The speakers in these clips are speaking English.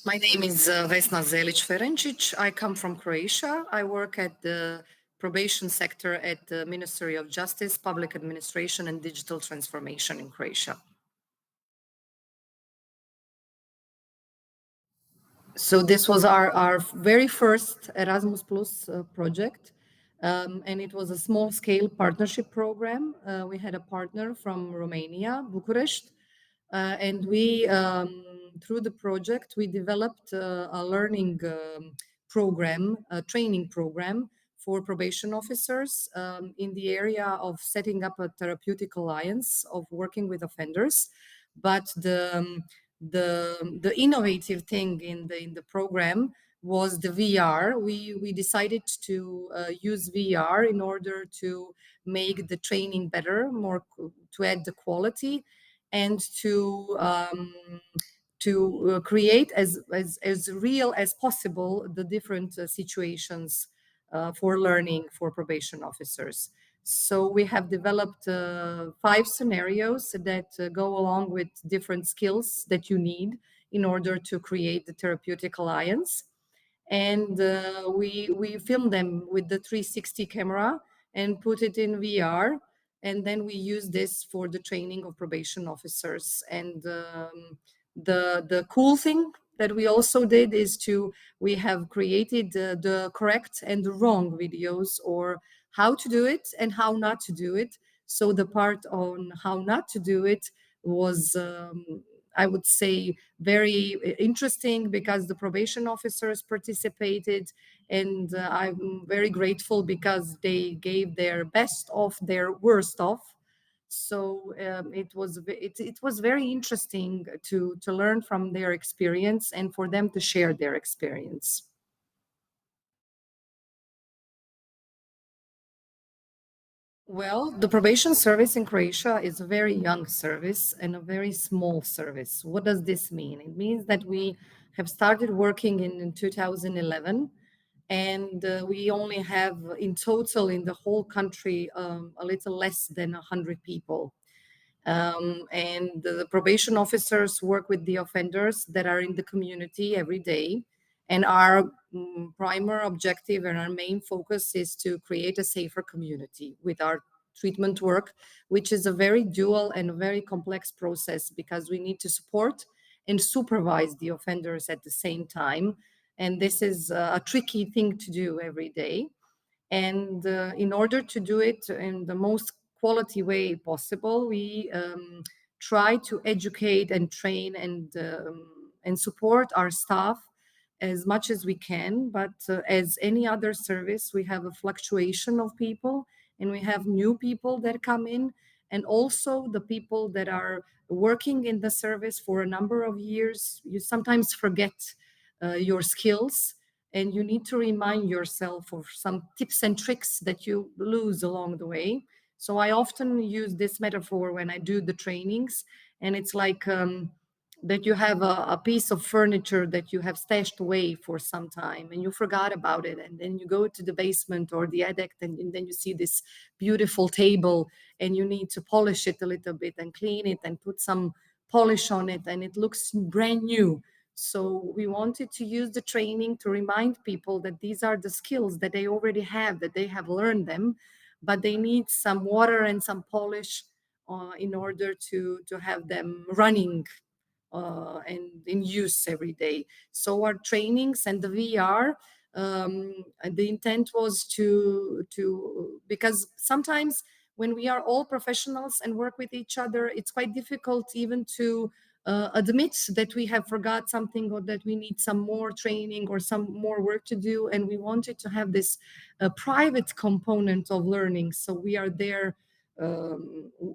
My name is Vesna Zelić Ferenčić. I come from Croatia. I work at the probation sector at the Ministry of Justice, Public Administration and Digital Transformation in Croatia. So this was our very first Erasmus Plus project. And it was a small scale partnership program. We had a partner from Romania, Bucharest, and we, through the project, we developed a learning program, a training program for probation officers in the area of setting up a therapeutic alliance of working with offenders. But the innovative thing in the program was the VR. We decided to use VR in order to make the training better, to add the quality, and to create as real as possible the different situations for learning for probation officers. So we have developed 5 scenarios that go along with different skills that you need in order to create the therapeutic alliance. And we film them with the 360 camera and put it in VR. And then we use this for the training of probation officers. And the cool thing that we also did is we have created the correct and the wrong videos, or how to do it and how not to do it. So the part on how not to do it was, I would say, very interesting, because the probation officers participated, and I'm very grateful because they gave their best of their worst of. So it was very interesting to learn from their experience and for them to share their experience. Well, the probation service in Croatia is a very young service and a very small service. What does this mean? It means that we have started working in 2011, and we only have in total in the whole country a little less than 100 people. And the probation officers work with the offenders that are in the community every day. And our primary objective and our main focus is to create a safer community with our treatment work, which is a very dual and a very complex process, because we need to support and supervise the offenders at the same time. And this is a tricky thing to do every day. And in order to do it in the most quality way possible, we try to educate and train and support our staff as much as we can. But as any other service, we have a fluctuation of people, and we have new people that come in, and also the people that are working in the service for a number of years. You sometimes forget your skills, and you need to remind yourself of some tips and tricks that you lose along the way. So I often use this metaphor when I do the trainings, and it's like that you have a piece of furniture that you have stashed away for some time and you forgot about it, and then you go to the basement or the attic, and then you see this beautiful table, and you need to polish it a little bit and clean it and put some polish on it, and it looks brand new. So we wanted to use the training to remind people that these are the skills that they already have, that they have learned them, but they need some water and some polish in order to have them running and in use every day. So our trainings and the VR, and the intent was to because sometimes when we are all professionals and work with each other, it's quite difficult even to admit that we have forgot something, or that we need some more training or some more work to do. And we wanted to have this private component of learning. So we are there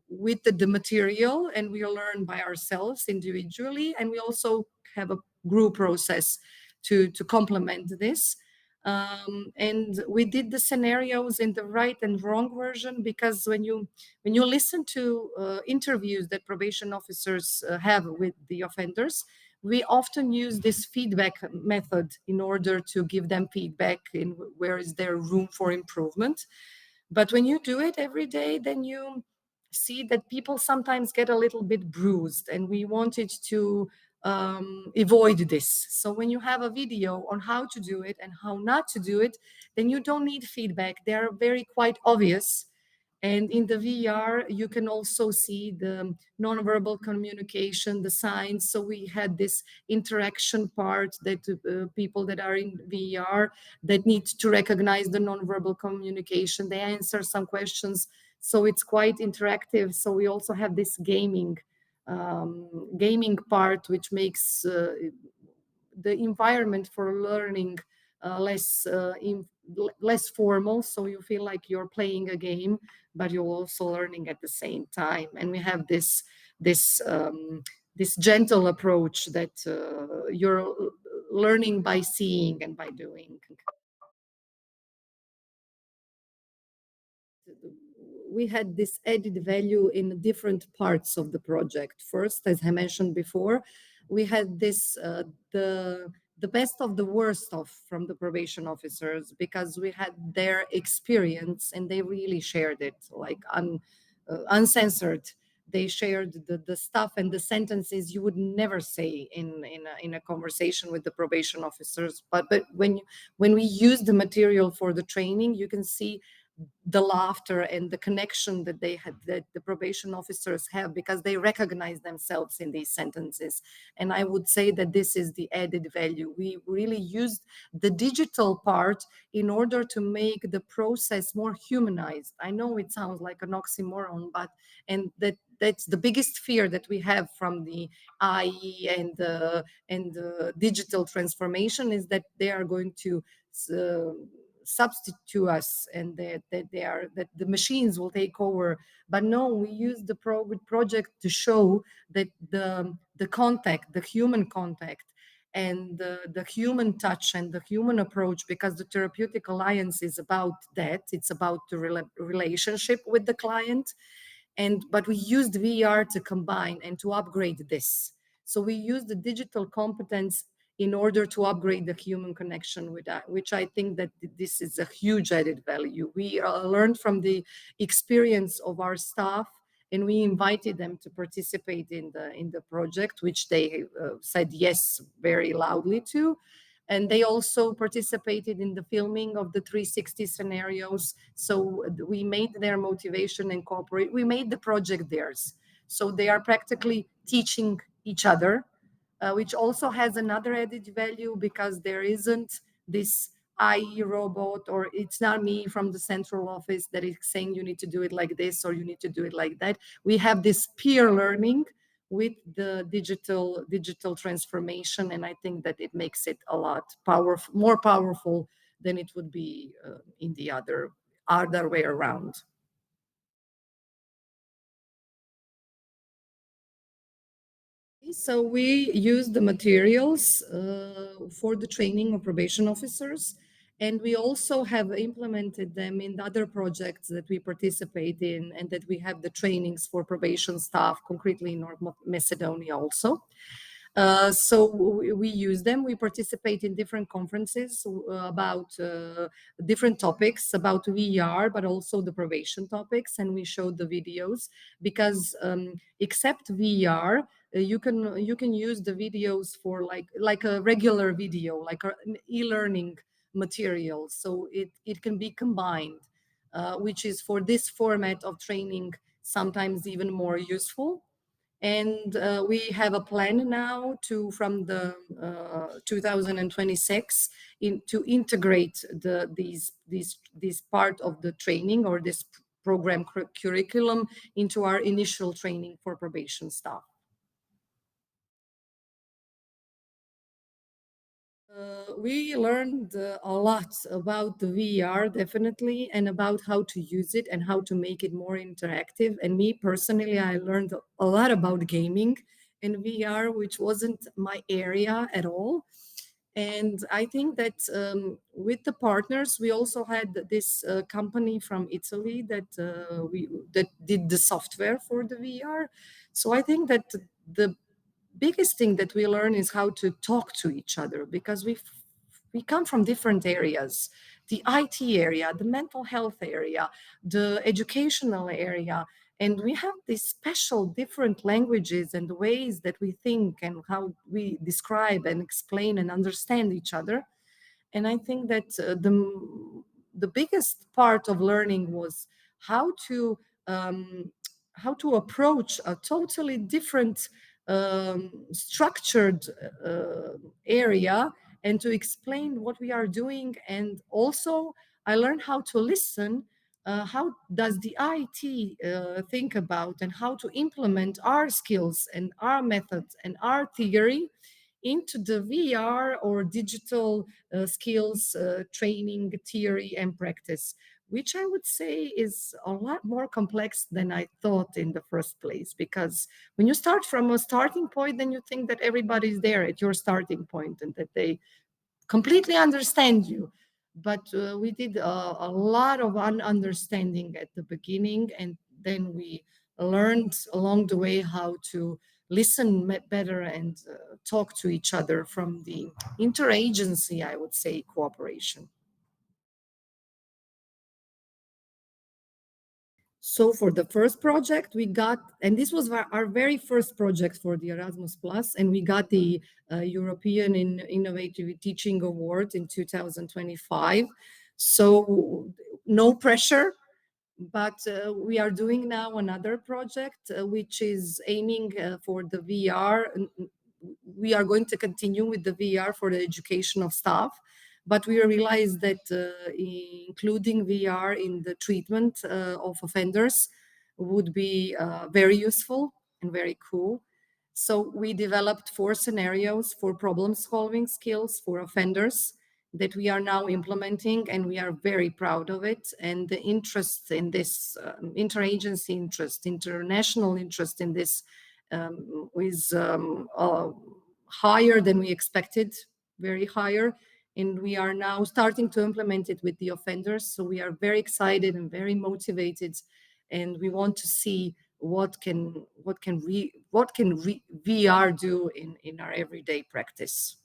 with the material, and we learn by ourselves individually, and we also have a group process to complement this. And we did the scenarios in the right and wrong version, because when you listen to interviews that probation officers have with the offenders, we often use this feedback method in order to give them feedback in where is there room for improvement. But when you do it every day, then you see that people sometimes get a little bit bruised, and we wanted to avoid this. So when you have a video on how to do it and how not to do it, then you don't need feedback. They are very quite obvious. And in the VR, you can also see the nonverbal communication, the signs. So we had this interaction part that people that are in VR that need to recognize the nonverbal communication. They answer some questions, so it's quite interactive. So we also have this gaming part, which makes the environment for learning less formal, so you feel like you're playing a game but you're also learning at the same time. And we have this gentle approach that you're learning by seeing and by doing. We had this added value in different parts of the project. First, as I mentioned before, we had this the best of the worst of from the probation officers, because we had their experience and they really shared it like uncensored. They shared the stuff and the sentences you would never say in a conversation with the probation officers. But when we use the material for the training, you can see the laughter and the connection that they had, that the probation officers have, because they recognize themselves in these sentences. And I would say that this is the added value. We really used the digital part in order to make the process more humanized. I know it sounds like an oxymoron, but and that's the biggest fear that we have from the IE and the digital transformation, is that they are going to uh, substitute us, and that the machines will take over. But no, we use the project to show that the contact, the human contact, and the human touch and the human approach, because the therapeutic alliance is about that. It's about the relationship with the client. And but we used VR to combine and to upgrade this. So we used the digital competence in order to upgrade the human connection with that, which I think that this is a huge added value. We learned from the experience of our staff, and we invited them to participate in the project, which they said yes very loudly to. And they also participated in the filming of the 360 scenarios. So we made their motivation and cooperate. We made the project theirs. So they are practically teaching each other, which also has another added value, because there isn't this IE robot, or it's not me from the central office that is saying you need to do it like this or you need to do it like that. We have this peer learning with the digital transformation, and I think that it makes it a lot powerful, more powerful than it would be in the other way around. So we use the materials for the training of probation officers, and we also have implemented them in the other projects that we participate in, and that we have the trainings for probation staff, concretely in North Macedonia also. So we use them. We participate in different conferences about different topics about VR, but also the probation topics, and we show the videos, because except VR, you can use the videos for like a regular video, like an e-learning material. So it can be combined, which is for this format of training sometimes even more useful. And we have a plan now to from the 2026 to integrate these part of the training, or this program curriculum, into our initial training for probation staff. We learned a lot about the VR, definitely, and about how to use it and how to make it more interactive. And me personally, I learned a lot about gaming in VR, which wasn't my area at all. And I think that with the partners, we also had this company from Italy that did the software for the VR. So I think that the biggest thing that we learn is how to talk to each other, because we come from different areas: the IT area, the mental health area, the educational area. And we have these special different languages and the ways that we think and how we describe and explain and understand each other. And I think that the biggest part of learning was how to um, how to approach a totally different structured area, and to explain what we are doing. And also I learned how to listen. How does the IT think about and how to implement our skills and our methods and our theory into the VR or digital skills training theory and practice, which I would say is a lot more complex than I thought in the first place. Because when you start from a starting point, then you think that everybody's there at your starting point and that they completely understand you. But we did a lot of understanding at the beginning, and then we learned along the way how to listen better and talk to each other from the interagency, I would say, cooperation. So for the first project, we got, and this was our very first project for the Erasmus Plus, and we got the European Innovative Teaching Award in 2025. So no pressure, but we are doing now another project which is aiming for the VR. We are going to continue with the VR for the education of staff, but we realized that including VR in the treatment of offenders would be very useful and very cool. So we developed 4 scenarios for problem solving skills for offenders that we are now implementing, and we are very proud of it. And the interest in this, interagency interest, international interest in this, is higher than we expected, very higher. And we are now starting to implement it with the offenders. So we are very excited and very motivated, and we want to see what can VR do in our everyday practice.